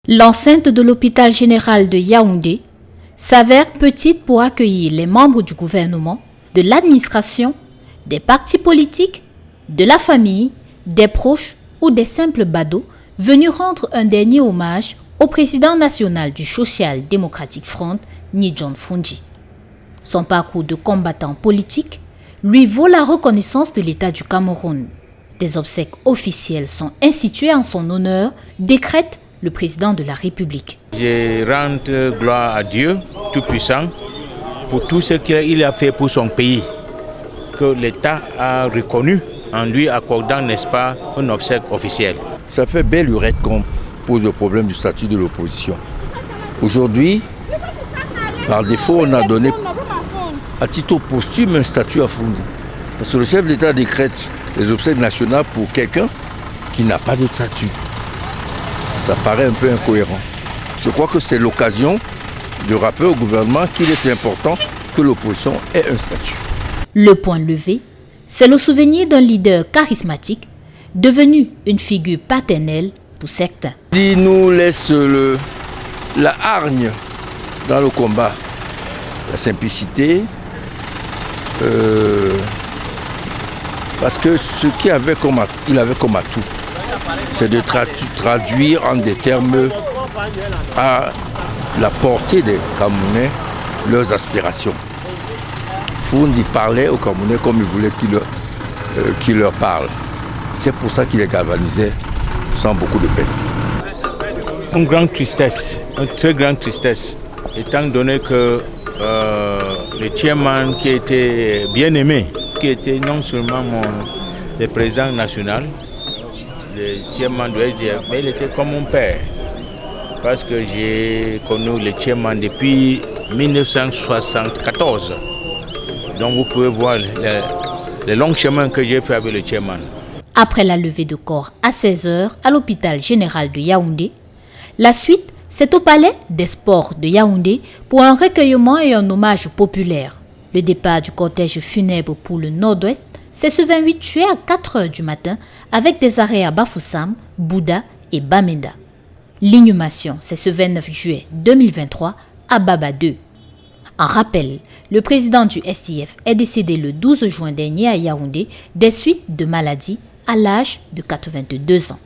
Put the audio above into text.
L'enceinte de l'hôpital général de Yaoundé s'avère petite pour accueillir les membres du gouvernement, de l'administration, des partis politiques, de la famille, des proches ou des simples badauds venus rendre un dernier hommage au président national du Social Democratic Front, Nyi John Fundji. Son parcours de combattant politique lui vaut la reconnaissance de l'État du Cameroun. Des obsèques officielles sont instituées en son honneur, décrète le président de la République. Je rends gloire à Dieu Tout-Puissant pour tout ce qu'il a fait pour son pays, que l'État a reconnu en lui accordant, n'est-ce pas, une obsèque officielle. Ça fait belle lurette qu'on pose le problème du statut de l'opposition. Aujourd'hui, par défaut, on a donné à titre posthume un statut à Fundji. Parce que le chef d'État décrète les obsèques nationales pour quelqu'un qui n'a pas de statut. Ça paraît un peu incohérent. Je crois que c'est l'occasion de rappeler au gouvernement qu'il est important que l'opposition ait un statut. Le point levé, c'est le souvenir d'un leader charismatique devenu une figure paternelle pour certains. Il nous laisse la hargne dans le combat, la simplicité, parce que ce qu'il avait comme atout, c'est de traduire en des termes à la portée des Camerounais leurs aspirations. Fundji parlait aux Camerounais comme il voulait qu'il leur parle. C'est pour ça qu'il les galvanisait sans beaucoup de peine. Une grande tristesse, une très grande tristesse, étant donné que le chairman qui était bien aimé, qui était non seulement le président national, le chairman de SDF, mais il était comme mon père. Parce que j'ai connu le chairman depuis 1974. Donc vous pouvez voir le long chemin que j'ai fait avec le chairman. Après la levée de corps à 16h à l'hôpital général de Yaoundé, la suite, c'est au palais des sports de Yaoundé pour un recueillement et un hommage populaire. Le départ du cortège funèbre pour le nord-ouest, c'est ce 28 juillet à 4h du matin avec des arrêts à Bafoussam, Bouda et Bamenda. L'inhumation, c'est ce 29 juillet 2023 à Baba 2. En rappel, le président du STF est décédé le 12 juin dernier à Yaoundé des suites de maladies à l'âge de 82 ans.